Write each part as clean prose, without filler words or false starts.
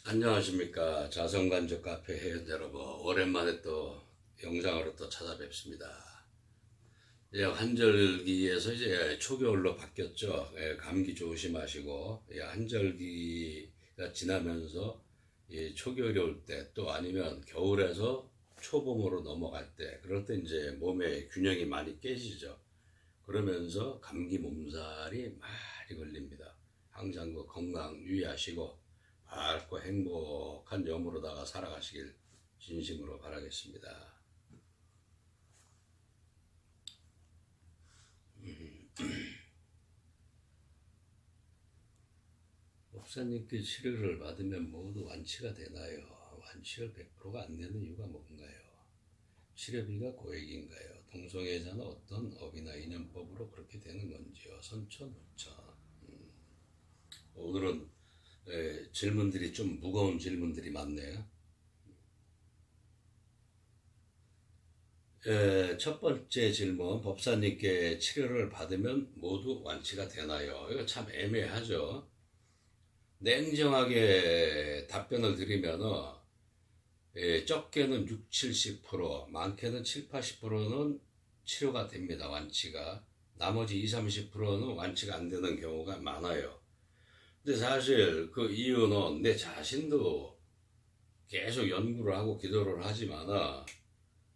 안녕하십니까. 자성간접 카페 회원 여러분. 오랜만에 또 영상으로 또 찾아뵙습니다. 이제 환절기에서 이제 초겨울로 바뀌었죠. 예, 감기 조심하시고, 예, 환절기가 지나면서 초겨울이 올 때 또 아니면 겨울에서 초봄으로 넘어갈 때, 그럴 때 이제 몸의 균형이 많이 깨지죠. 그러면서 감기 몸살이 많이 걸립니다. 항상 그 건강 유의하시고 밝고 행복한 영으로다가 살아가시길 진심으로 바라겠습니다. 목사님께 치료를 받으면 모두 완치가 되나요? 완치율 100%가 안 되는 이유가 뭔가요? 치료비가 고액인가요? 동성애자는 어떤 업이나 인연법으로 그렇게 되는 건지요? 선천, 후천. 오늘은 질문들이 좀 무거운 질문들이 많네요. 첫 번째 질문, 법사님께 치료를 받으면 모두 완치가 되나요? 이거 참 애매하죠. 냉정하게 답변을 드리면, 적게는 6, 70%, 많게는 7, 80%는 치료가 됩니다, 완치가. 나머지 2, 30%는 완치가 안 되는 경우가 많아요. 근데 사실 그 이유는 내 자신도 계속 연구를 하고 기도를 하지만은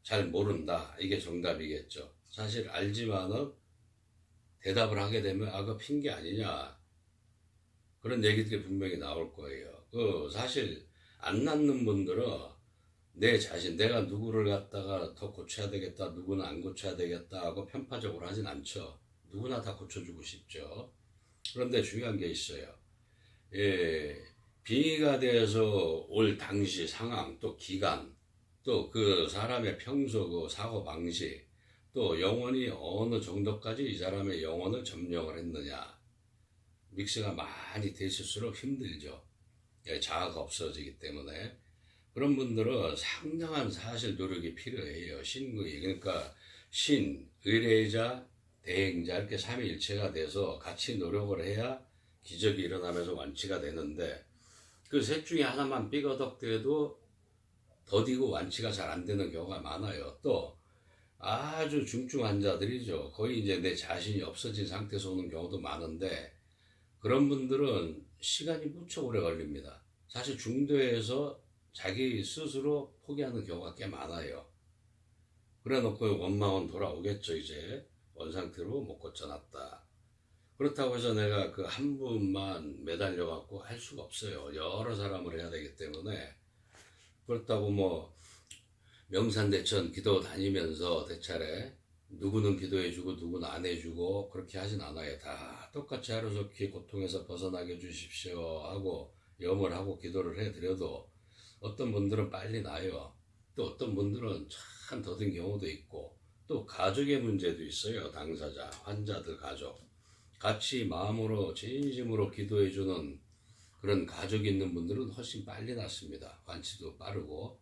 잘 모른다. 이게 정답이겠죠. 사실 알지만은 대답을 하게 되면 아, 그 핑계 아니냐. 그런 얘기들이 분명히 나올 거예요. 그 사실 안 낫는 분들은 내 자신, 내가 누구를 갖다가 더 고쳐야 되겠다, 누구는 안 고쳐야 되겠다 하고 편파적으로 하진 않죠. 누구나 다 고쳐주고 싶죠. 그런데 중요한 게 있어요. 예, 빙의가 되어서 올 당시 상황, 또 기간, 또 그 사람의 평소 그 사고 방식, 또 영혼이 어느 정도까지 이 사람의 영혼을 점령을 했느냐. 믹스가 많이 되실수록 힘들죠. 예, 자아가 없어지기 때문에. 그런 분들은 상당한 사실 노력이 필요해요. 신구이. 그러니까 신, 의뢰자, 대행자 이렇게 삼위일체가 돼서 같이 노력을 해야 기적이 일어나면서 완치가 되는데 그 셋 중에 하나만 삐거덕대도 더디고 완치가 잘 안 되는 경우가 많아요. 또 아주 중증 환자들이죠. 거의 이제 내 자신이 없어진 상태에서 오는 경우도 많은데 그런 분들은 시간이 무척 오래 걸립니다. 사실 중도에서 자기 스스로 포기하는 경우가 꽤 많아요. 그래 놓고 원망은 돌아오겠죠, 이제. 원상태로 못 고쳐놨다. 그렇다고 해서 내가 그 한 분만 매달려 갖고 할 수가 없어요. 여러 사람을 해야 되기 때문에. 그렇다고 뭐 명산대천 기도 다니면서 대차례 누구는 기도해주고 누구는 안 해주고 그렇게 하진 않아요. 다 똑같이 하루속히 고통에서 벗어나게 해주십시오 하고 염을 하고 기도를 해드려도 어떤 분들은 빨리 나요. 또 어떤 분들은 참 더딘 경우도 있고 또 가족의 문제도 있어요. 당사자, 환자들 가족. 같이 마음으로 진심으로 기도해주는 그런 가족이 있는 분들은 훨씬 빨리 낫습니다. 완치도 빠르고.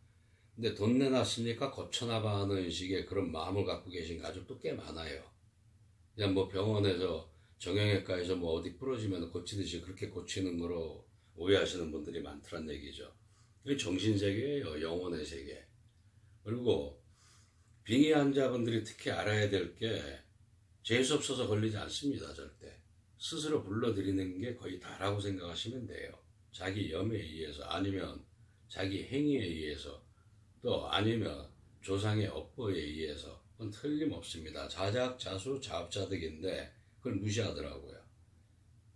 근데 돈 내놨으니까 고쳐나봐 하는 식의 그런 마음을 갖고 계신 가족도 꽤 많아요. 그냥 뭐 병원에서 정형외과에서 뭐 어디 부러지면 고치듯이 그렇게 고치는 거로 오해하시는 분들이 많더란 얘기죠. 이게 정신세계예요. 영혼의 세계. 그리고 빙의 환자분들이 특히 알아야 될 게 재수 없어서 걸리지 않습니다. 절대. 스스로 불러들이는 게 거의 다라고 생각하시면 돼요. 자기 염에 의해서 아니면 자기 행위에 의해서 또 아니면 조상의 업보에 의해서 그건 틀림없습니다. 자작자수 자업자득인데 그걸 무시하더라고요.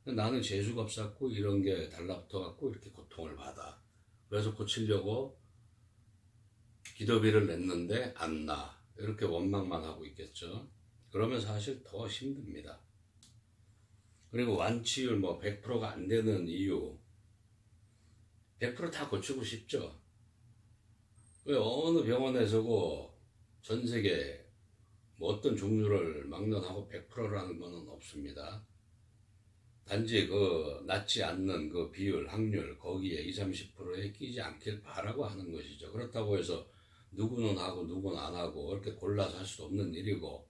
나는 재수가 없었고 이런 게 달라붙어갖고 이렇게 고통을 받아. 그래서 고치려고 기도비를 냈는데 안 나. 이렇게 원망만 하고 있겠죠. 그러면 사실 더 힘듭니다. 그리고 완치율 뭐 100%가 안 되는 이유 100%다 고치고 싶죠. 왜 어느 병원에서고 전 세계 뭐 어떤 종류를 막론하고 100%라는 것은 없습니다. 단지 그 낫지 않는 그 비율, 확률 거기에 20, 30%에 끼지 않길 바라고 하는 것이죠. 그렇다고 해서 누구는 하고 누구는 안 하고 이렇게 골라서 할 수 없는 일이고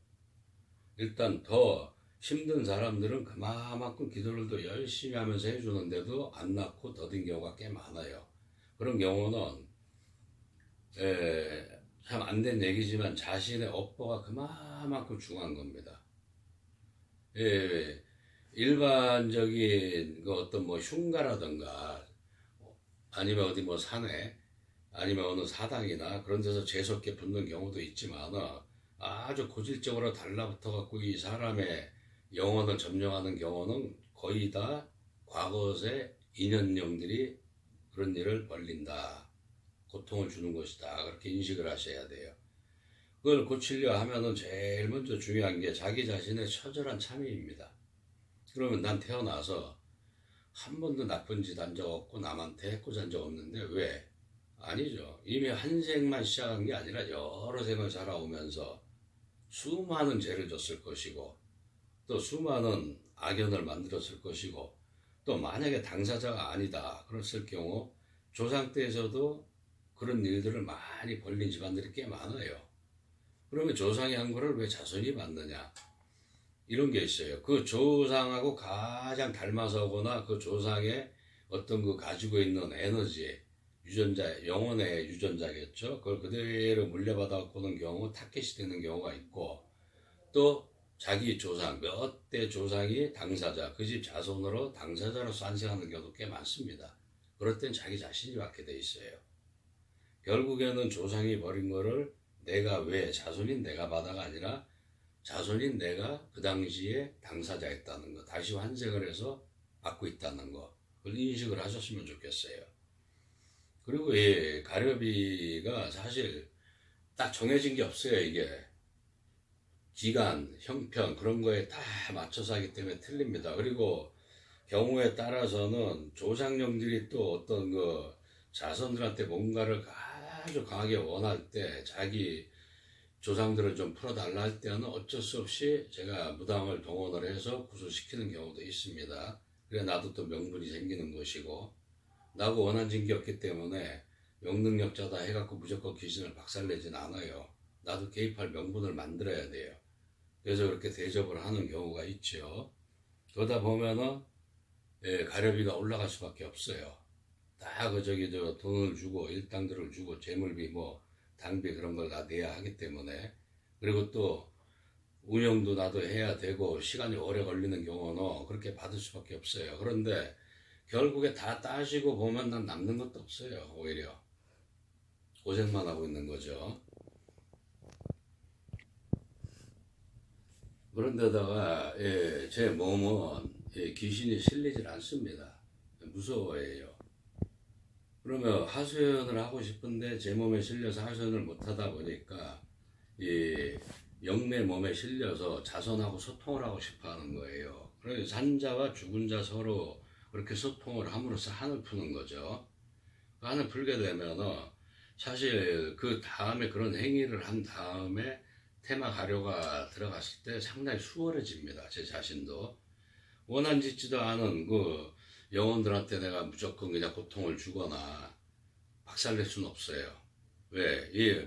일단 더 힘든 사람들은 그만큼 기도를 더 열심히 하면서 해주는데도 안 낫고 더딘 경우가 꽤 많아요. 그런 경우는 참 안 된 얘기지만 자신의 업보가 그만큼 중요한 겁니다. 일반적인 그 어떤 뭐 흉가라든가 아니면 어디 뭐 산에 아니면 어느 사당이나 그런 데서 재수없게 붙는 경우도 있지만 아주 고질적으로 달라붙어 갖고 이 사람의 영혼을 점령하는 경우는 거의 다 과거의 인연령들이 그런 일을 벌린다. 고통을 주는 것이다. 그렇게 인식을 하셔야 돼요. 그걸 고치려 하면은 제일 먼저 중요한 게 자기 자신의 처절한 참회입니다. 그러면 난 태어나서 한 번도 나쁜 짓 한 적 없고 남한테 해코지 한 적 없는데 왜? 아니죠. 이미 한 생만 시작한 게 아니라 여러 생을 살아오면서 수많은 죄를 졌을 것이고 또 수많은 악연을 만들었을 것이고 또 만약에 당사자가 아니다 그랬을 경우 조상 때에서도 그런 일들을 많이 벌린 집안들이 꽤 많아요. 그러면 조상이 한 거를 왜 자손이 받느냐? 이런 게 있어요. 그 조상하고 가장 닮아서 오거나 그 조상의 어떤 그 가지고 있는 에너지, 유전자, 영혼의 유전자겠죠. 그걸 그대로 물려받아 오는 경우 타켓이 되는 경우가 있고 또 자기 조상, 몇 대 조상이 당사자, 그 집 자손으로 당사자로 산생하는 경우도 꽤 많습니다. 그럴 땐 자기 자신이 받게 돼 있어요. 결국에는 조상이 버린 거를 내가 왜 자손인 내가 받아가 아니라 자손인 내가 그 당시에 당사자였다는 거, 다시 환생을 해서 받고 있다는 거, 그걸 인식을 하셨으면 좋겠어요. 그리고 이 가려비가 사실 딱 정해진 게 없어요, 이게. 기간, 형편, 그런 거에 다 맞춰서 하기 때문에 틀립니다. 그리고 경우에 따라서는 조상령들이 또 어떤 그 자손들한테 뭔가를 아주 강하게 원할 때 자기 조상들을 좀 풀어달라 할 때는 어쩔 수 없이 제가 무당을 동원을 해서 구술시키는 경우도 있습니다. 그래 나도 또 명분이 생기는 것이고 나하고 원한진 게 없기 때문에 명능력자다 해갖고 무조건 귀신을 박살내진 않아요. 나도 개입할 명분을 만들어야 돼요. 그래서 그렇게 대접을 하는 경우가 있죠. 그러다 보면은 가려비가 올라갈 수밖에 없어요. 다 그 저기 저 돈을 주고 일당들을 주고 재물비 뭐 당비 그런 걸 다 내야 하기 때문에 그리고 또 운영도 나도 해야 되고 시간이 오래 걸리는 경우는 그렇게 받을 수밖에 없어요. 그런데 결국에 다 따지고 보면 난 남는 것도 없어요. 오히려 고생만 하고 있는 거죠. 그런데다가 제 몸은 귀신이 실리질 않습니다. 무서워해요. 그러면 하소연을 하고 싶은데 제 몸에 실려서 하소연을 못하다 보니까 이 영내 몸에 실려서 자손하고 소통을 하고 싶어 하는 거예요. 그래서 산자와 죽은 자 서로 그렇게 소통을 함으로써 한을 푸는 거죠. 그 한을 풀게 되면은 사실 그 다음에 그런 행위를 한 다음에 테마 가료가 들어갔을 때 상당히 수월해집니다. 제 자신도. 원한 짓지도 않은 그 영혼들한테 내가 무조건 그냥 고통을 주거나 박살낼 수는 없어요. 왜? 이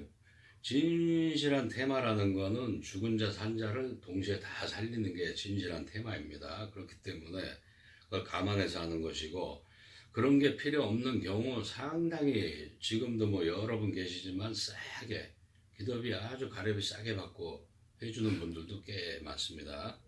진실한 테마라는 거는 죽은 자, 산 자를 동시에 다 살리는 게 진실한 테마입니다. 그렇기 때문에 그걸 감안해서 하는 것이고 그런 게 필요 없는 경우 상당히 지금도 뭐 여러 분 계시지만 싸게 기도비 아주 가렵이 싸게 받고 해주는 분들도 꽤 많습니다.